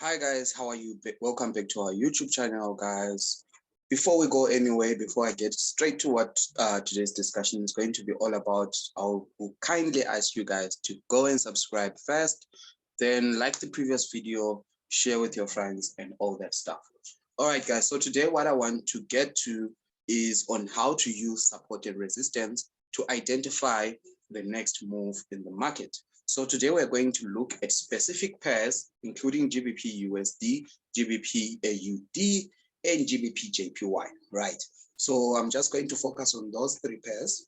Hi guys, how are you? Welcome back to our YouTube channel, guys. Before we go anywhere, before I get straight to what today's discussion is going to be all about, I will kindly ask you guys to go and subscribe first, then like the previous video, share with your friends and all that stuff. All right, guys, so today what I want to get to is on how to use support and resistance to identify the next move in the market. So today we're going to look at specific pairs, including GBPUSD, GBPAUD, and GBPJPY, right? So I'm just going to focus on those three pairs.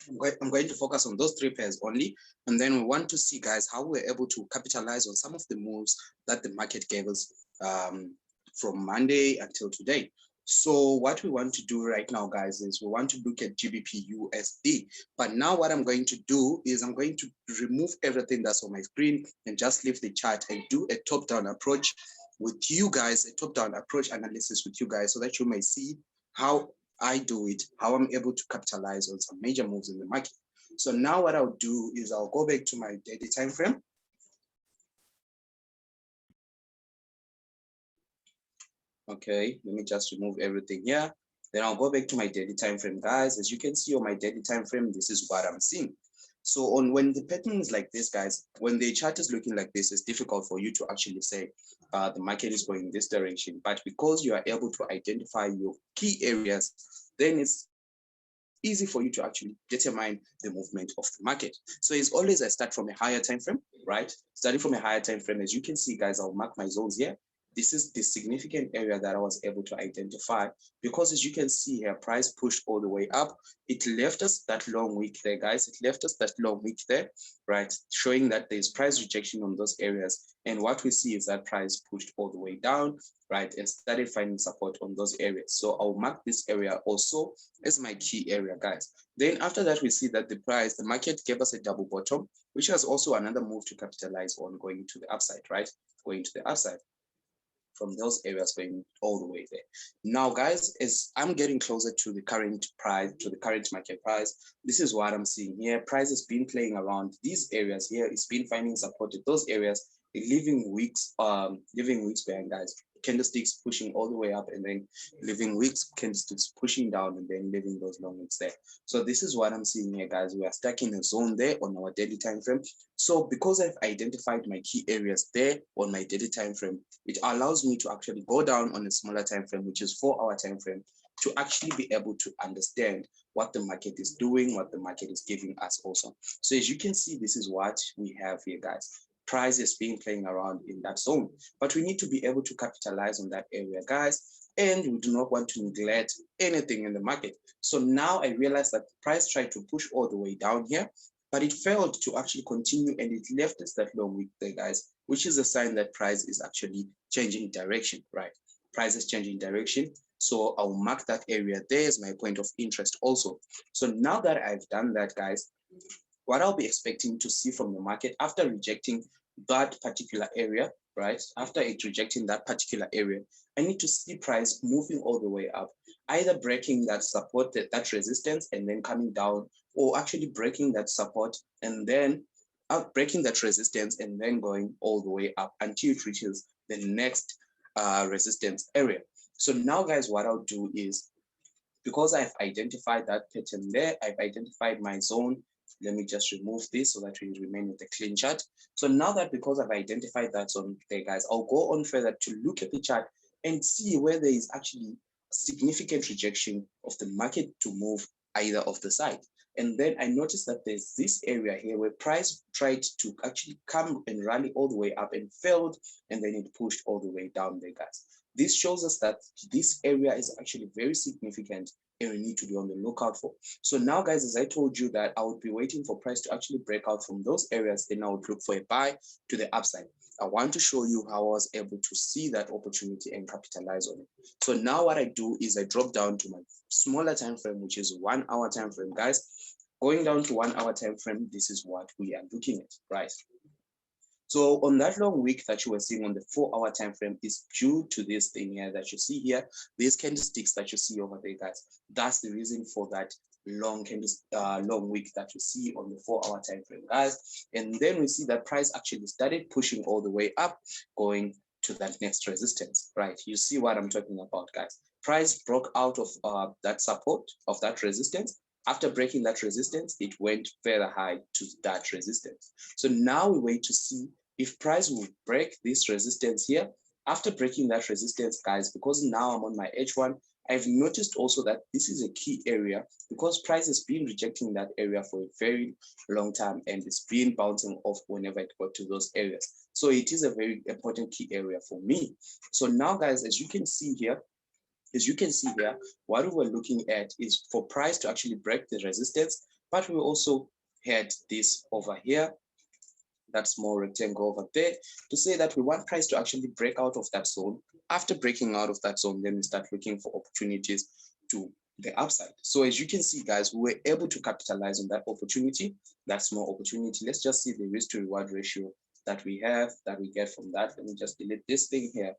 I'm going to focus on those three pairs only. And then we want to see, guys, how we're able to capitalize on some of the moves that the market gave us from Monday until today. So what we want to do right now, guys, is we want to look at GBPUSD. But now what I'm going to do is I'm going to remove everything that's on my screen and just leave the chart and do a top-down approach with you guys, a top-down approach analysis with you guys so that you may see how I do it, how I'm able to capitalize on some major moves in the market. So now what I'll do is I'll go back to my daily time frame. Okay, let me just remove everything here. Then I'll go back to my daily time frame, guys. As you can see on my daily time frame, this is what I'm seeing. So when the pattern is like this, guys, when the chart is looking like this, it's difficult for you to actually say the market is going this direction. But because you are able to identify your key areas, then it's easy for you to actually determine the movement of the market. So it's always I start from a higher time frame, right? Starting from a higher time frame, as you can see, guys, I'll mark my zones here. This is the significant area that I was able to identify because as you can see here, price pushed all the way up. It left us that long wick there, guys. It left us that long wick there, right? Showing that there's price rejection on those areas. And what we see is that price pushed all the way down, right? And started finding support on those areas. So I'll mark this area also as my key area, guys. Then after that, we see that the market gave us a double bottom, which was also another move to capitalize on going to the upside, right? Going to the upside from those areas going all the way there. Now, guys, as I'm getting closer to the current price, to the current market price, this is what I'm seeing here. Price has been playing around these areas here. It's been finding support at those areas, leaving wicks behind, guys. Candlesticks pushing all the way up and then leaving wicks, candlesticks pushing down and then leaving those long wicks there. So this is what I'm seeing here, guys. We are stuck in a zone there on our daily time frame. So because I've identified my key areas there on my daily time frame, it allows me to actually go down on a smaller time frame, which is 4-hour time frame, to actually be able to understand what the market is doing, what the market is giving us also. So as you can see, this is what we have here, guys. Price is being playing around in that zone, but we need to be able to capitalize on that area, guys. And we do not want to neglect anything in the market. So now I realize that price tried to push all the way down here, but it failed to actually continue and it left us that long wick there, guys, which is a sign that price is actually changing direction, right? Price is changing direction. So I'll mark that area there as my point of interest also. So now that I've done that, guys, what I'll be expecting to see from the market after rejecting that particular area, right? After it rejecting that particular area, I need to see price moving all the way up, either breaking that support, that resistance, and then coming down, or actually breaking that support and then breaking that resistance and then going all the way up until it reaches the next resistance area. So now, guys, what I'll do is, because I've identified that pattern there, I've identified my zone. Let me just remove this so that we remain with the clean chart. So now that because I've identified that zone there, guys, I'll go on further to look at the chart and see where there is actually significant rejection of the market to move either of the side. And then I noticed that there's this area here where price tried to actually come and rally all the way up and failed, and then it pushed all the way down there, guys. This shows us that this area is actually very significant and we need to be on the lookout for. So now, guys, as I told you that I would be waiting for price to actually break out from those areas, then I would look for a buy to the upside. I want to show you how I was able to see that opportunity and capitalize on it. So now what I do is I drop down to my smaller time frame, which is 1-hour time frame, guys. Going down to 1-hour time frame, this is what we are looking at, right? So on that long wick that you were seeing on the 4-hour time frame is due to this thing here that you see here, these candlesticks that you see over there, guys. That's the reason for that long long wick that you see on the 4-hour time frame, guys. And then we see that price actually started pushing all the way up, going to that next resistance, right? You see what I'm talking about, guys. Price broke out of that support of that resistance. After breaking that resistance, it went further high to that resistance. So now we wait to see if price will break this resistance here. After breaking that resistance, guys, because now I'm on my H1, I've noticed also that this is a key area because price has been rejecting that area for a very long time and it's been bouncing off whenever it got to those areas. So it is a very important key area for me. So now, guys, as you can see here, what we were looking at is for price to actually break the resistance, but we also had this over here, that small rectangle over there, to say that we want price to actually break out of that zone. After breaking out of that zone, then we start looking for opportunities to the upside. So as you can see, guys, we were able to capitalize on that opportunity, that small opportunity. Let's just see the risk to reward ratio that we have, that we get from that. Let me just delete this thing here.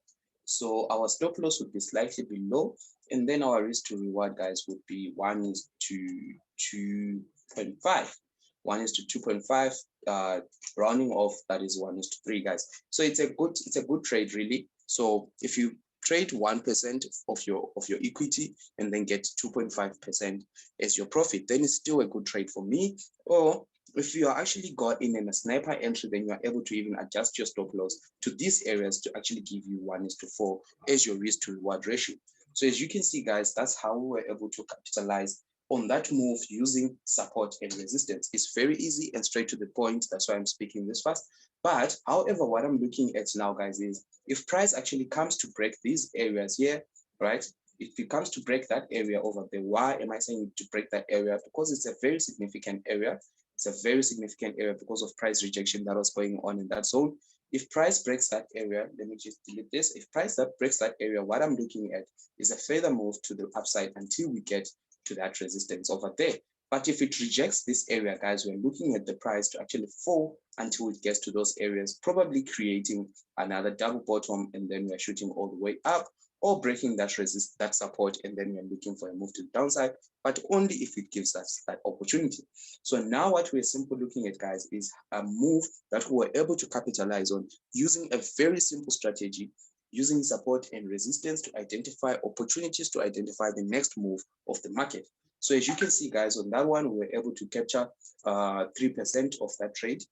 So our stop loss would be slightly below, and then our risk to reward, guys, would be 1:2.5. 1:2.5, rounding off, that is 1:3, guys. So it's a good trade, really. So if you trade 1% of your equity and then get 2.5% as your profit, then it's still a good trade for me. Or if you are actually got in a sniper entry, then you are able to even adjust your stop loss to these areas to actually give you 1:4 as your risk to reward ratio. So as you can see, guys, that's how we were able to capitalize on that move using support and resistance. It's very easy and straight to the point. That's why I'm speaking this fast. But however, what I'm looking at now, guys, is if price actually comes to break these areas here, right? If it comes to break that area over there, why am I saying to break that area? Because it's a very significant area. It's a very significant area because of price rejection that was going on in that zone. If price breaks that area, let me just delete this. If price that breaks that area, what I'm looking at is a further move to the upside until we get to that resistance over there. But if it rejects this area, guys, we're looking at the price to actually fall until it gets to those areas, probably creating another double bottom, and then we're shooting all the way up, or breaking that support, and then we're looking for a move to the downside, but only if it gives us that opportunity. So now what we're simply looking at, guys, is a move that we were able to capitalize on using a very simple strategy, using support and resistance to identify opportunities, to identify the next move of the market. So as you can see, guys, on that one, we were able to capture 3% of that trade,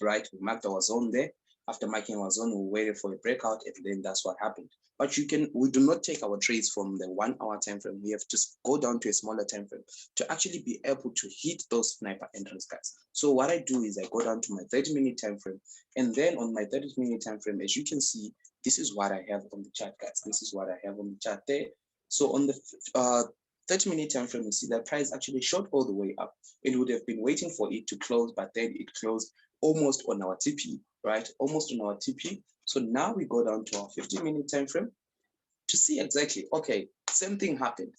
right? We marked our zone there. After marking our zone, we waited for a breakout, and then that's what happened. But we do not take our trades from the 1-hour time frame. We have to go down to a smaller time frame to actually be able to hit those sniper entrance, guys. So what I do is I go down to my 30-minute time frame, and then on my 30-minute time frame, as you can see, this is what I have on the chart, guys. This is what I have on the chart there. So on the 30-minute time frame, you see that price actually shot all the way up. It would have been waiting for it to close, but then it closed almost on our TP, right? Almost on our TP. So now we go down to our 50-minute time frame to see exactly, okay, same thing happened,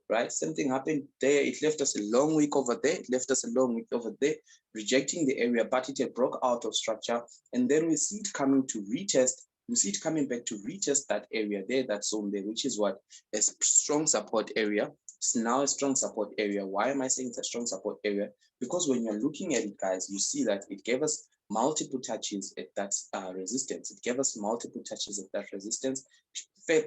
right? Same thing happened there. It left us a long wick over there. It left us a long wick over there, rejecting the area, but it had broke out of structure. And then we see it coming to retest. We see it coming back to retest that area there, that zone there, which is what? A strong support area. It's now a strong support area. Why am I saying it's a strong support area? Because when you're looking at it, guys, you see that it gave us multiple touches at that resistance. It gave us multiple touches at that resistance.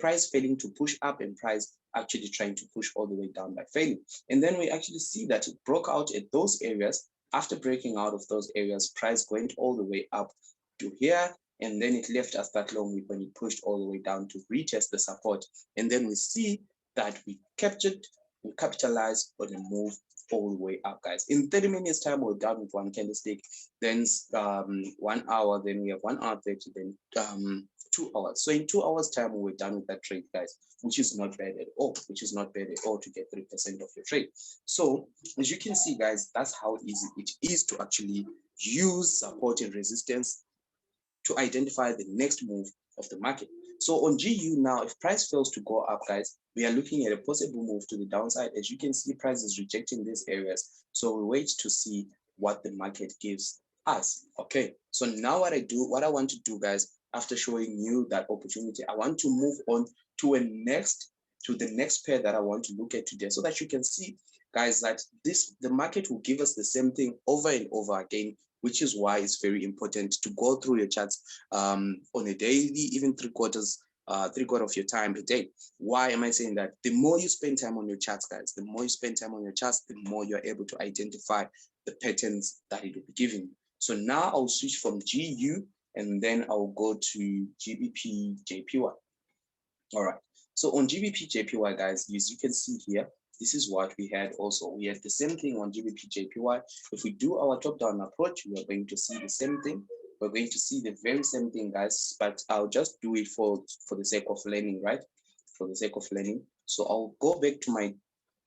Price failing to push up and price actually trying to push all the way down by failing. And then we actually see that it broke out at those areas. After breaking out of those areas, price went all the way up to here, and then it left us that long when it pushed all the way down to retest the support. And then we see that we capitalized on a move all the way up, guys. In 30 minutes time, we're down with one candlestick, then 1 hour, then we have 1 hour 30, then 2 hours. So in 2 hours time, we're done with that trade, guys, which is not bad at all, to get 3% of your trade. So as you can see, guys, that's how easy it is to actually use support and resistance to identify the next move of the market. So on GU now, if price fails to go up, guys, we are looking at a possible move to the downside. As you can see, price is rejecting these areas. So we wait to see what the market gives us. Okay, so now what I want to do, guys, after showing you that opportunity, I want to move on to a next to the next pair that I want to look at today, so that you can see, guys, that the market will give us the same thing over and over again, which is why it's very important to go through your charts on a daily, even three quarters of your time per day. Why am I saying that? The more you spend time on your charts, guys, the more you spend time on your charts, the more you're able to identify the patterns that it will be giving you. So now I'll switch from GU and then I'll go to GBPJPY. All right. So on GBPJPY, guys, as you can see here, this is what we had also. We had the same thing on GBPJPY. If we do our top-down approach, we are going to see the same thing. We're going to see the very same thing, guys, but I'll just do it for the sake of learning, right? For the sake of learning. So I'll go back to my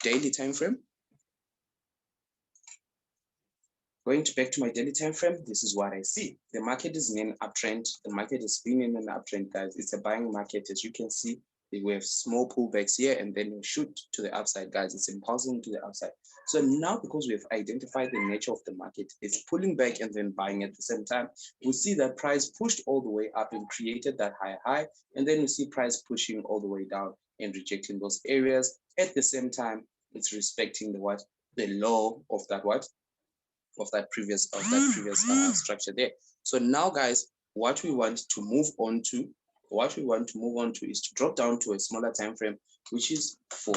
daily time frame. Going back to my daily time frame, this is what I see. The market is in an uptrend. The market has been in an uptrend, guys. It's a buying market, as you can see. We have small pullbacks here, and then we shoot to the upside, guys. It's impulsing to the upside. So now, because we have identified the nature of the market, it's pulling back and then buying at the same time. We see that price pushed all the way up and created that high, and then we see price pushing all the way down and rejecting those areas. At the same time, it's respecting the low of that previous structure there. So now, guys, what we want to move on to is to drop down to a smaller time frame, which is 4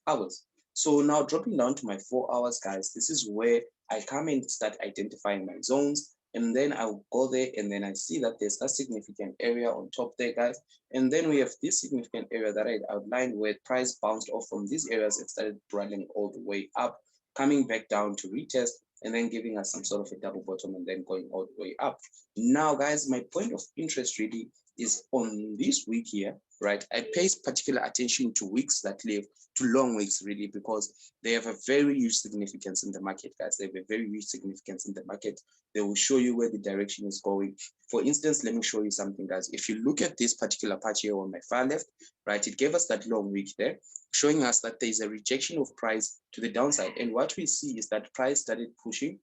hours. So now dropping down to my 4 hours, guys, this is where I come and start identifying my zones, and then I'll go there, and then I see that there's a significant area on top there, guys, and then we have this significant area that I outlined where price bounced off from these areas and started running all the way up, coming back down to retest, and then giving us some sort of a double bottom and then going all the way up. Now, guys, my point of interest really is on this week here, right? I pay particular attention to weeks that live, to long weeks really, because they have a very huge significance in the market, guys. They have a very huge significance in the market. They will show you where the direction is going. For instance, let me show you something, guys. If you look at this particular patch here on my far left, right, it gave us that long week there, showing us that there is a rejection of price to the downside. And what we see is that price started pushing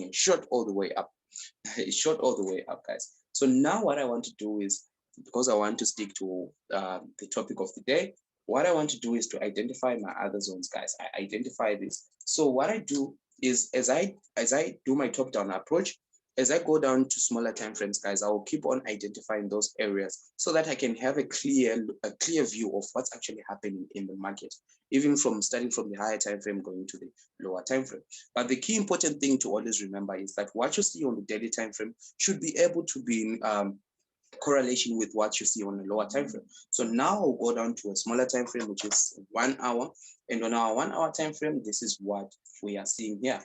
and shot all the way up. It shot all the way up, guys. So now what I want to do is, because I want to stick to the topic of the day, what I want to do is to identify my other zones, guys. I identify this. So what I do is, as I do my top-down approach, as I go down to smaller time frames, guys, I will keep on identifying those areas so that I can have a clear view of what's actually happening in the market, even starting from the higher time frame going to the lower time frame. But the key important thing to always remember is that what you see on the daily time frame should be able to be in correlation with what you see on a lower time frame. So now I'll go down to a smaller time frame, which is 1 hour. And on our 1 hour time frame, this is what we are seeing here.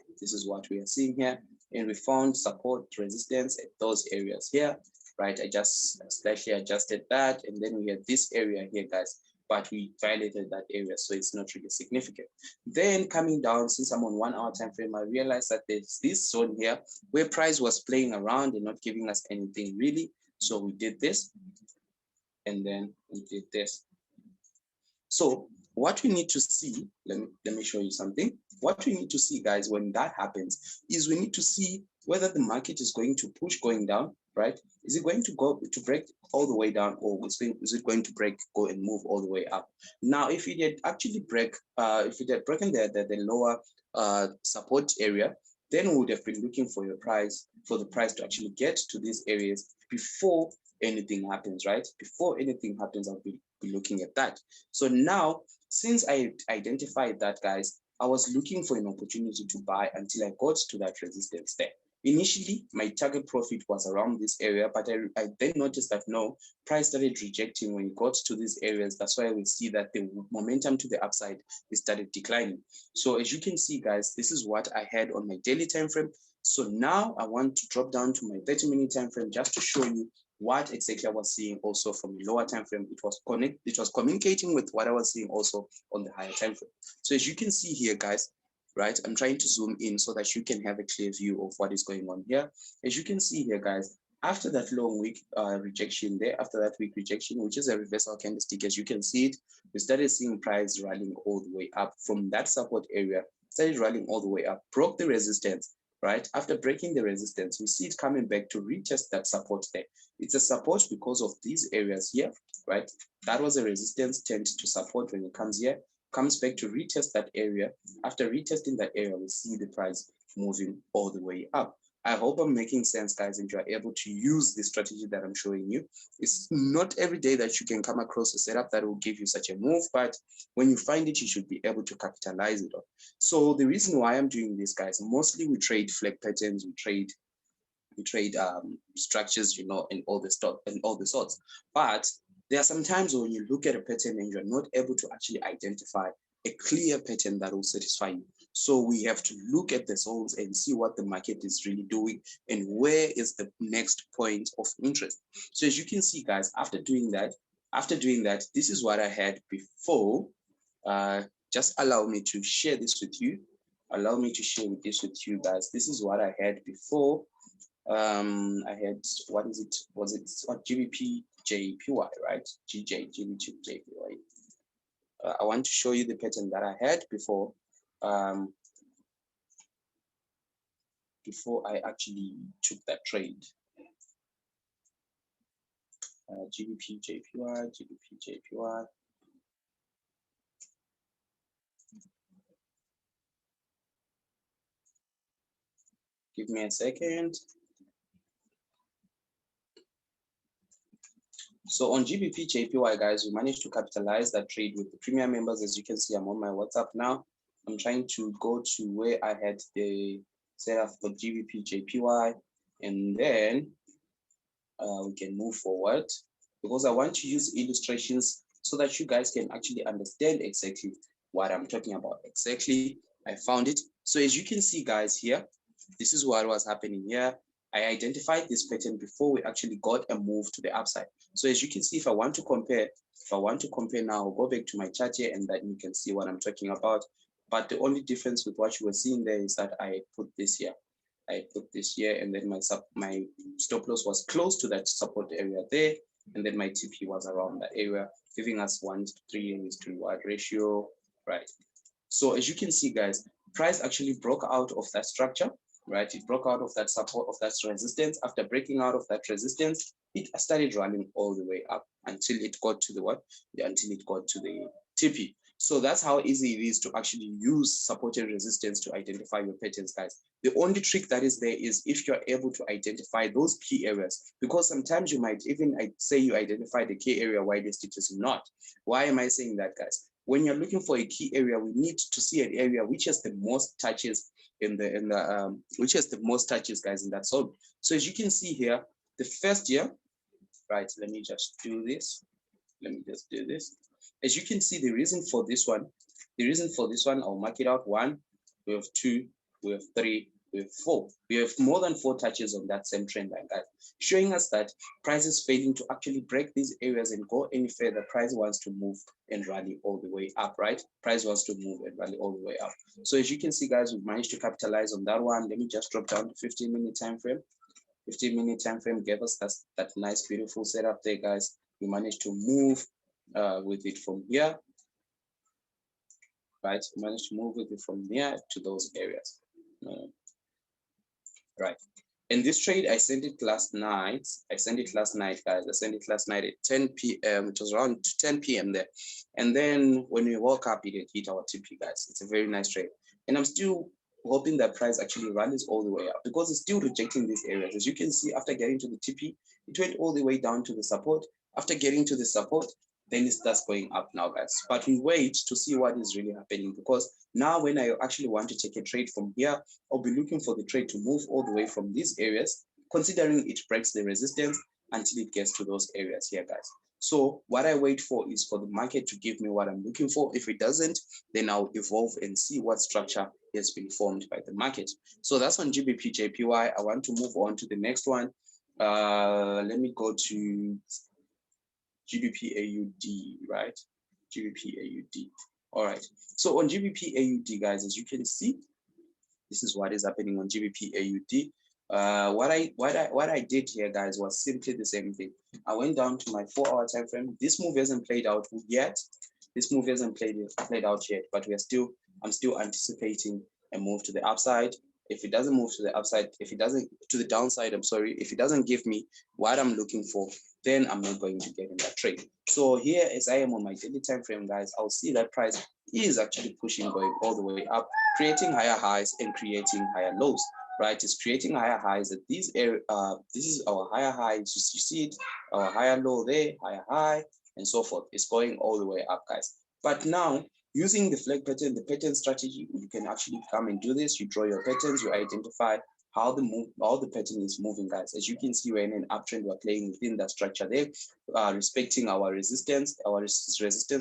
And we found support, resistance at those areas here, right? I just slightly adjusted that, and then we had this area here, guys, but we violated that area, so it's not really significant. Then coming down, since I'm on 1 hour time frame, I realized that there's this zone here where price was playing around and not giving us anything really. So we did this, and then we did this. So what we need to see, let me show you something. What we need to see, guys, when that happens is we need to see whether the market is going to push going down, right? Is it going to go to break all the way down, or is it going to go and move all the way up? Now, if it had actually if it had broken the lower support area, then we would have been looking for the price to actually get to these areas before anything happens, right? Before anything happens, I'll be looking at that. So now, since I identified that, guys, I was looking for an opportunity to buy until I got to that resistance there. Initially, my target profit was around this area, but I then noticed that no, price started rejecting when it got to these areas. That's why we see that the momentum to the upside started declining. So as you can see, guys, this is what I had on my daily time frame. So now I want to drop down to my 30-minute time frame just to show you what exactly I was seeing also from the lower time frame. It was communicating with what I was seeing also on the higher time frame. So as you can see here, guys, right, I'm trying to zoom in so that you can have a clear view of what is going on here. As you can see here, guys, after that long week rejection there, after that week rejection, which is a reversal candlestick, as you can see it, we started seeing price rallying all the way up from that support area, started rallying all the way up, broke the resistance, right? After breaking the resistance, we see it coming back to retest that support there. It's a support because of these areas here, right? That was a resistance turned to support. When it comes here, comes back to retest that area. After retesting that area, we see the price moving all the way up. I hope I'm making sense, guys, and you are able to use the strategy that I'm showing you. It's not every day that you can come across a setup that will give you such a move, but when you find it, you should be able to capitalize it on. So the reason why I'm doing this, guys, mostly we trade flag patterns, we trade structures, you know, and all the stuff and all the sorts. But there are some times when you look at a pattern and you're not able to actually identify a clear pattern that will satisfy you. So we have to look at the zones and see what the market is really doing and where is the next point of interest. So as you can see, guys, after doing that, this is what I had before. Just allow me to share this with you. Allow me to share this with you, guys. This is what I had before. I had, what is it? Was it what, GBPJPY, right? GBPJPY. I want to show you the pattern that I had before I actually took that trade. GBPJPY. Give me a second. So on GBPJPY, guys, we managed to capitalize that trade with the premium members. As you can see, I'm on my WhatsApp now. I'm trying to go to where I had the setup for GBPJPY, and then we can move forward, because I want to use illustrations so that you guys can actually understand exactly what I'm talking about. Exactly, I found it. So as you can see, guys, here, this is what was happening here. I identified this pattern before we actually got a move to the upside. So as you can see, if I want to compare now, I'll go back to my chart here and then you can see what I'm talking about. But the only difference with what you were seeing there is that I put this here. I put this here, and then my stop loss was close to that support area there, and then my TP was around that area, giving us 1:3 ratio, right? So as you can see, guys, price actually broke out of that structure, right? It broke out of that support, of that resistance. After breaking out of that resistance, it started running all the way up until it got to the what? Until it got to the TP. So that's how easy it is to actually use support and resistance to identify your patterns, guys. The only trick that is there is if you're able to identify those key areas, because sometimes you might even say you identify the key area while the it is not. Why am I saying that, guys? When you're looking for a key area, we need to see an area which has the most touches which has the most touches, guys, in that zone. So as you can see here, the first year, right? Let me just do this. As you can see, the reason for this one, I'll mark it out. 1, we have 2, we have 3, we have 4. We have more than 4 touches on that same trend line, guys, showing us that price is failing to actually break these areas and go any further. Price wants to move and rally all the way up, right? Price wants to move and rally all the way up. So as you can see, guys, we've managed to capitalize on that one. Let me just drop down to 15-minute time frame. 15-minute time frame gave us that nice, beautiful setup there, guys. We managed to move with it from here, right? We managed to move with it from here to those areas, right? And this trade, I sent it last night. Guys. I sent it last night at 10 p.m. It was around 10 p.m. there. And then when we woke up, it had hit our TP, guys. It's a very nice trade. And I'm still hoping that price actually rallies all the way up, because it's still rejecting these areas. As you can see, after getting to the TP, it went all the way down to the support. After getting to the support, then it starts going up now, guys. But we wait to see what is really happening, because now when I actually want to take a trade from here, I'll be looking for the trade to move all the way from these areas, considering it breaks the resistance until it gets to those areas here, guys. So what I wait for is for the market to give me what I'm looking for. If it doesn't, then I'll evolve and see what structure has been formed by the market. So that's on GBPJPY. I want to move on to the next one. Let me go to GBPAUD, right? GBPAUD. All right. So on GBPAUD, guys, as you can see, this is what is happening on GBPAUD. What I did here, guys, was simply the same thing. I went down to my 4-hour time frame. This move hasn't played out yet. This move hasn't played out yet, but I'm still anticipating a move to the upside. if it doesn't move to the upside, if it doesn't to the downside, I'm sorry, if it doesn't give me what I'm looking for, then I'm not going to get in that trade. So here, as I am on my daily time frame, guys, I'll see that price is actually pushing, going all the way up, creating higher highs and creating higher lows. Right, it's creating higher highs at these area. This is our higher high. You see it, our higher low there, higher high, and so forth. It's going all the way up, guys. But now, using the flag pattern, the pattern strategy, you can actually come and do this. You draw your patterns, you identify how the pattern is moving, guys. As you can see, we're in an uptrend. We're playing within that structure there, respecting our resistance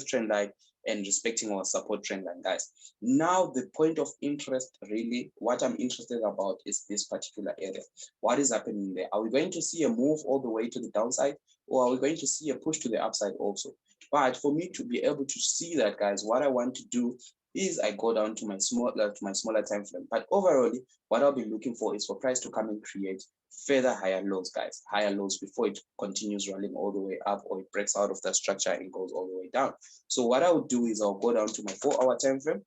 trend line, and respecting our support trend line, guys. Now, the point of interest, really, what I'm interested about is this particular area. What is happening there? Are we going to see a move all the way to the downside, or are we going to see a push to the upside also? But for me to be able to see that, guys, what I want to do is I go down to my smaller time frame. But overall, what I'll be looking for is for price to come and create further higher lows, guys, higher lows before it continues rolling all the way up, or it breaks out of that structure and goes all the way down. So what I would do is I'll go down to my 4-hour time frame,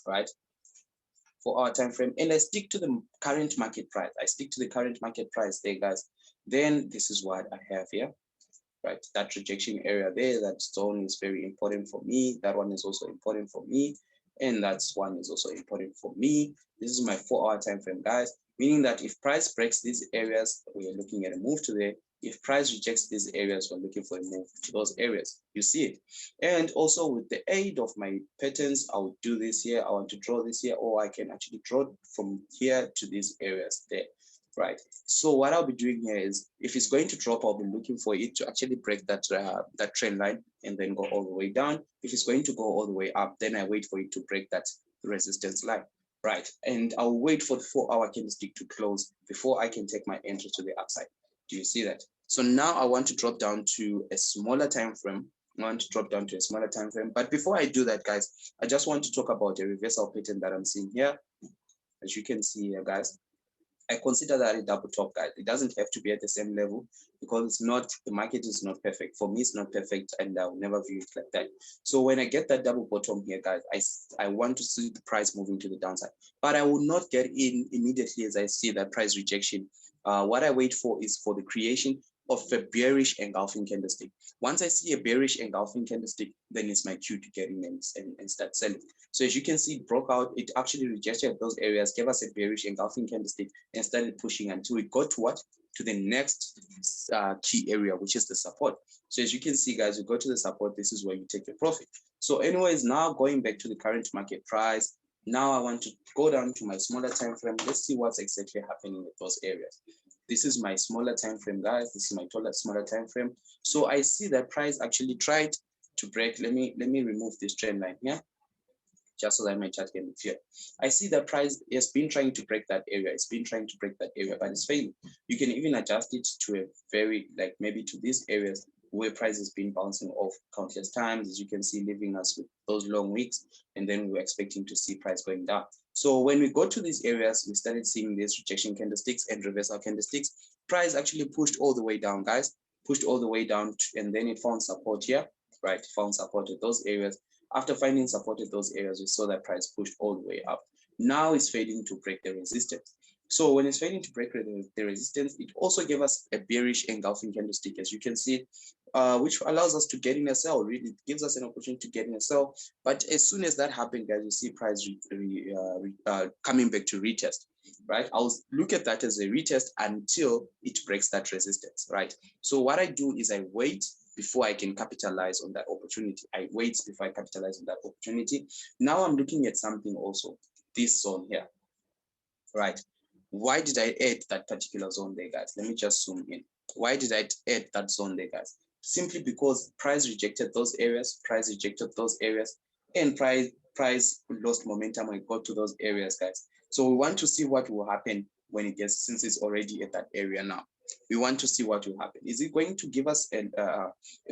right? 4-hour time frame, and I stick to the current market price. I stick to the current market price there, guys. Then this is what I have here. Right, that rejection area there, that zone is very important for me. That one is also important for me, and that one is also important for me. This is my 4-hour time frame, guys, meaning that if price breaks these areas, we are looking at a move to there. If price rejects these areas, we're looking for a move to those areas. You see it. And also with the aid of my patterns, I will do this here. I want to draw this here, or I can actually draw from here to these areas there. Right. So what I'll be doing here is, if it's going to drop, I'll be looking for it to actually break that that trend line and then go all the way down. If it's going to go all the way up, then I wait for it to break that resistance line. Right. And I'll wait for the 4-hour candlestick to close before I can take my entry to the upside. Do you see that? So now I want to drop down to a smaller time frame. I want to drop down to a smaller time frame. But before I do that, guys, I just want to talk about a reversal pattern that I'm seeing here. As you can see here, guys, I consider that a double top, guys. It doesn't have to be at the same level, because it's not, the market is not perfect. For me, it's not perfect, and I'll never view it like that. So when I get that double bottom here, guys, I want to see the price moving to the downside, but I will not get in immediately as I see that price rejection. What I wait for is for the creation of a bearish engulfing candlestick. Once I see a bearish engulfing candlestick, then it's my cue to get in and start selling. So as you can see, it broke out. It actually rejected those areas, gave us a bearish engulfing candlestick, and started pushing until it got to what? To the next key area, which is the support. So as you can see, guys, we go to the support. This is where you take your profit. So anyways, now going back to the current market price, now I want to go down to my smaller time frame. Let's see what's exactly happening with those areas. This is my smaller time frame, guys. This is my smaller time frame. So I see that price actually tried to break. Let me remove this trend line here, just so that my chart can be clear. I see that price has been trying to break that area. It's been trying to break that area, but it's failing. You can even adjust it to a very, like maybe to these areas where price has been bouncing off countless times, as you can see, leaving us with those long weeks, and then we were expecting to see price going down. So when we go to these areas, we started seeing these rejection candlesticks and reversal candlesticks. Price actually pushed all the way down, guys, pushed all the way down, and then it found support here, right? Found support at those areas. After finding support at those areas, we saw that price pushed all the way up. Now it's failing to break the resistance. So when it's failing to break the resistance, it also gave us a bearish engulfing candlestick, as you can see, which allows us to get in a sell. Really, it gives us an opportunity to get in a sell. But as soon as that happened, guys, you see price coming back to retest, right? I'll look at that as a retest until it breaks that resistance, right? So what I do is I wait before I can capitalize on that opportunity. I wait before I capitalize on that opportunity. Now I'm looking at something also, this zone here, right? Why did I add that particular zone there, guys? Let me just zoom in. Why did I add that zone there, guys? Simply because price rejected those areas, and price lost momentum when it got to those areas, guys. So we want to see what will happen when it gets, since it's already at that area now. We want to see what will happen. Is it going to give us a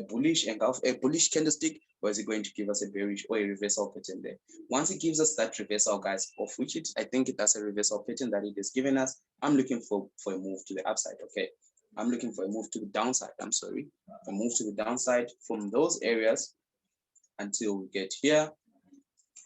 bullish engulf, a bullish candlestick, or is it going to give us a bearish or a reversal pattern there? Once it gives us that reversal, guys, of which I think that's a reversal pattern that it has given us, I'm looking for a move to the upside, okay? I'm looking for a move to the downside, a move to the downside from those areas until we get here.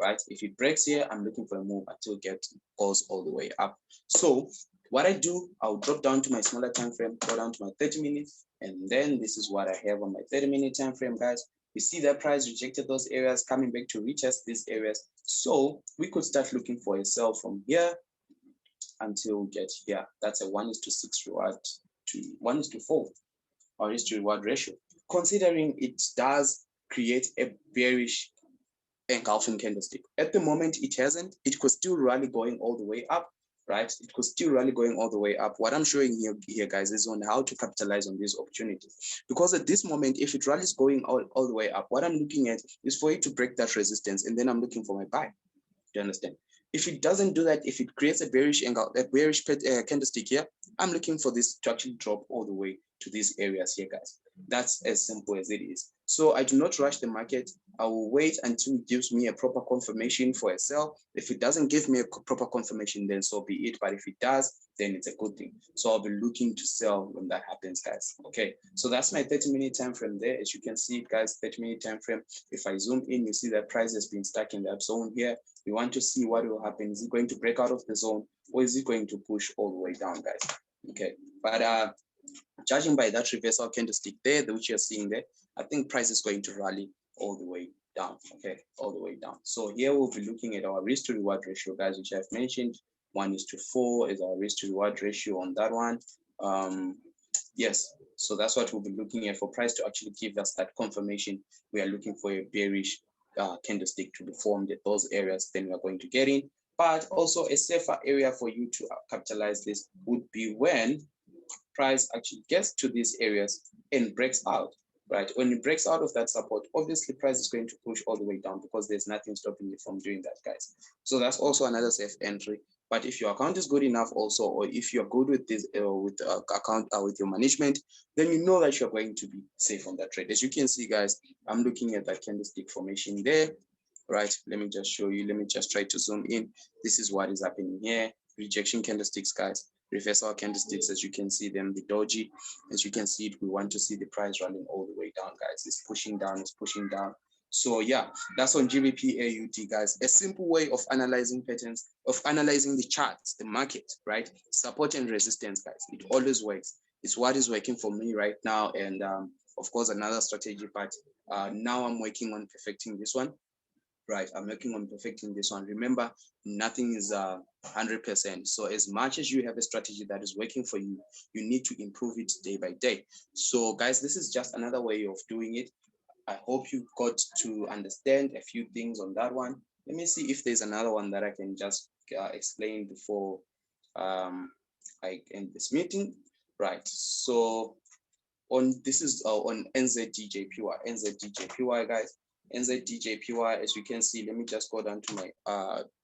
right? If it breaks here, I'm looking for a move until it goes all the way up. So what I do, I'll drop down to my smaller time frame, go down to my 30 minutes, and then this is what I have on my 30-minute time frame, guys. We see that price rejected those areas, coming back to retest these areas. So we could start looking for a sell from here until we get here. That's a 1:6 reward to 1:4 or risk to reward ratio. Considering it does create a bearish engulfing candlestick. At the moment, it hasn't. It could still rally going all the way up, right? It could still rally going all the way up. What I'm showing here, guys, is on how to capitalize on these opportunities. Because at this moment, if it rallies going all the way up, what I'm looking at is for it to break that resistance, and then I'm looking for my buy. Do you understand? If it doesn't do that, if it creates a bearish candlestick here, I'm looking for this to actually drop all the way to these areas here, guys. That's as simple as it is. So I do not rush the market. I will wait until it gives me a proper confirmation for a sell. If it doesn't give me a proper confirmation, then so be it. But if it does, then it's a good thing. So I'll be looking to sell when that happens, guys. Okay, so that's my 30-minute time frame there. As you can see, guys, 30-minute time frame. If I zoom in, you see that price has been stuck in that zone here. We want to see what will happen. Is it going to break out of the zone, or is it going to push all the way down, guys? Okay, but judging by that reversal candlestick there, which you're seeing there, I think price is going to rally all the way down. Okay, all the way down. So here we'll be looking at our risk to reward ratio, guys, which I've mentioned. 1:4 is our risk to reward ratio on that one. Yes, so that's what we'll be looking at for price to actually give us that confirmation. We are looking for a bearish candlestick to be formed at those areas, then we are going to get in. But also a safer area for you to capitalize this would be when price actually gets to these areas and breaks out, right? When it breaks out of that support, obviously price is going to push all the way down because there's nothing stopping it from doing that, guys. So that's also another safe entry. But if your account is good enough also, or if you're good with this account with your management, then you know that you're going to be safe on that trade. As you can see, guys, I'm looking at that candlestick formation there, right? Let me just show you. Let me just try to zoom in. This is what is happening here. Rejection candlesticks, guys. Reversal candlesticks, as you can see them, the doji. As you can see it, we want to see the price running all the way down, guys. It's pushing down, it's pushing down. So yeah, that's on GBPAUD, guys. A simple way of analyzing patterns, of analyzing the charts, the market, right? Support and resistance, guys. It always works. It's what is working for me right now. And of course, another strategy, but now I'm working on perfecting this one. Right, I'm working on perfecting this one. Remember, nothing is 100%. So as much as you have a strategy that is working for you, you need to improve it day by day. So guys, this is just another way of doing it. I hope you got to understand a few things on that one. Let me see if there's another one that I can just explain before I end this meeting. Right, so this is on NZDJPY, guys. NZDJPY, as you can see, let me just go down to my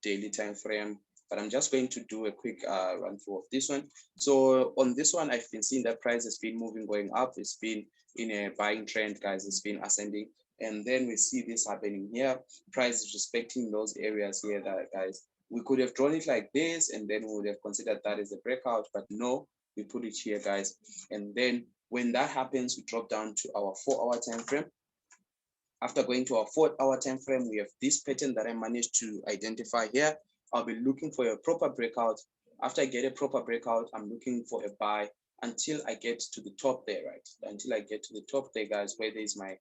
daily time frame, but I'm just going to do a quick run through of this one. So on this one, I've been seeing that price has been moving, going up. It's been in a buying trend, guys. It's been ascending, and then we see this happening here. Price is respecting those areas here, that guys. We could have drawn it like this, and then we would have considered that as a breakout, but no, we put it here, guys. And then when that happens, we drop down to our 4-hour time frame. After going to our 4-hour time frame, we have this pattern that I managed to identify here. I'll be looking for a proper breakout. After I get a proper breakout, I'm looking for a buy until I get to the top there, right? Until I get to the top there, guys, where there's my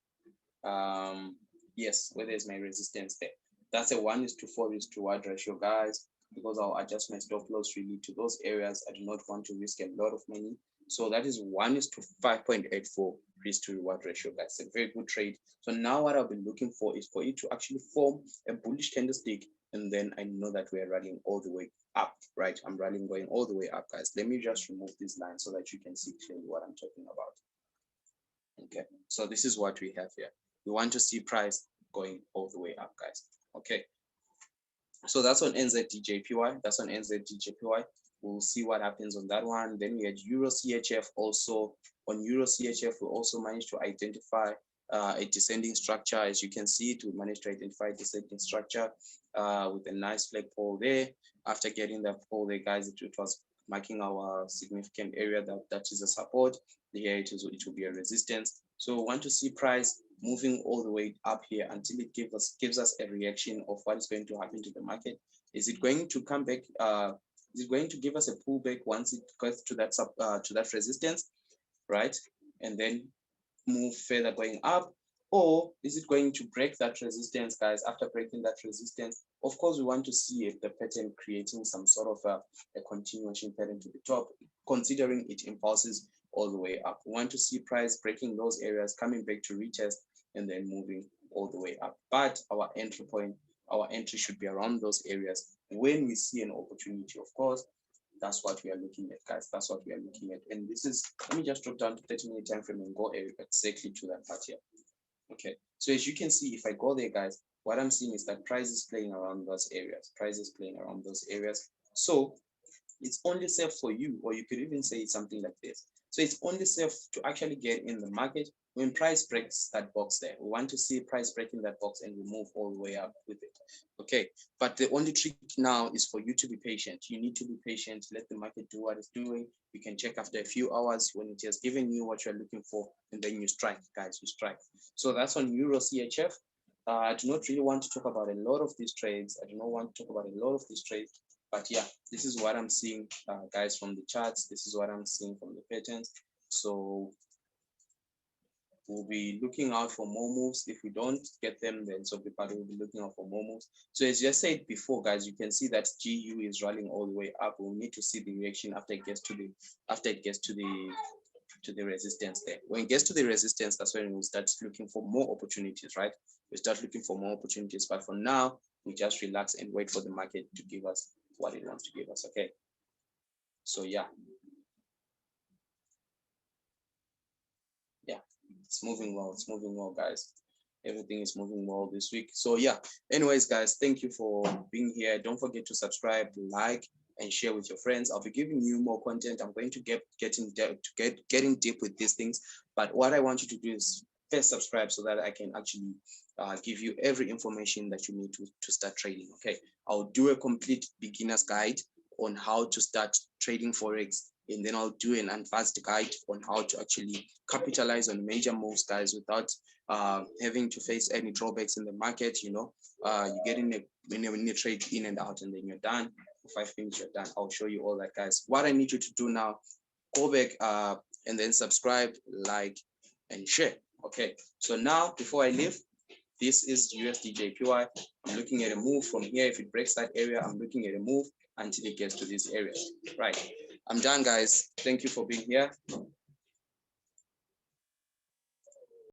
where there's my resistance there. That's a 1:4 risk to reward ratio, guys, because I'll adjust my stop loss really to those areas. I do not want to risk a lot of money. So that is 1:5.84 risk to reward ratio, guys. A very good trade. So now what I'll be looking for is for it to actually form a bullish candlestick, and then I know that we're running all the way up, right? I'm running going all the way up, guys. Let me just remove this line so that you can see clearly what I'm talking about. Okay, so this is what we have here. We want to see price going all the way up, guys. Okay, so that's on NZDJPY. That's on NZDJPY. We'll see what happens on that one. Then we had Euro CHF also. On Euro CHF, we also managed to identify a descending structure. As you can see, we managed to identify a descending structure with a nice flag pole there. After getting that pole there, guys, it was marking our significant area that is a support. Here it will be a resistance. So we want to see price moving all the way up here until it gives us a reaction of what is going to happen to the market. Is it going to come back? Is it going to give us a pullback once it gets to that resistance, right? And then move further going up, or is it going to break that resistance, guys? After breaking that resistance, of course, we want to see if the pattern creating some sort of a continuation pattern to the top, considering it impulses all the way up. We want to see price breaking those areas, coming back to retest, and then moving all the way up. But our entry point, our entry should be around those areas when we see an opportunity. Of course, that's what we are looking at, guys. That's what we are looking at. And this is, let me just drop down to 30-minute time frame and go exactly to that part here. Okay, so as you can see, if I go there, guys, what I'm seeing is that price is playing around those areas. Price is playing around those areas. So it's only safe for you, or you could even say something like this. So it's only safe to actually get in the market when price breaks that box there. We want to see price breaking that box and we move all the way up with it. Okay, but the only trick now is for you to be patient. You need to be patient, let the market do what it's doing. You can check after a few hours when it has given you what you're looking for, and then you strike, guys, you strike. So that's on Euro CHF. I do not really want to talk about a lot of these trades. I do not want to talk about a lot of these trades. But yeah, this is what I'm seeing, guys, from the charts. This is what I'm seeing from the patterns. So we'll be looking out for more moves. If we don't get them, then so people will be looking out for more moves. So as I said before, guys, you can see that GU is rallying all the way up. We'll need to see the reaction after it gets to the resistance there. When it gets to the resistance, that's when we'll start looking for more opportunities, right? We start looking for more opportunities. But for now, we just relax and wait for the market to give us what it wants to give us. Okay, so yeah, it's moving well. It's moving well, guys. Everything is moving well this week. So yeah, anyways, guys, thank you for being here. Don't forget to subscribe, like, and share with your friends. I'll be giving you more content. I'm going to get in deep with these things, but what I want you to do is first subscribe so that I can actually give you every information that you need to start trading. Okay, I'll do a complete beginner's guide on how to start trading forex, and then I'll do an advanced guide on how to actually capitalize on major moves, guys, without having to face any drawbacks in the market. You know, you get in a trade in and out, and then you're done. For 5 minutes, you're done. I'll show you all that, guys. What I need you to do now, go back and then subscribe, like, and share. Okay, so now before I leave, this is USDJPY. I'm looking at a move from here. If it breaks that area, I'm looking at a move until it gets to this area. Right, I'm done, guys. Thank you for being here.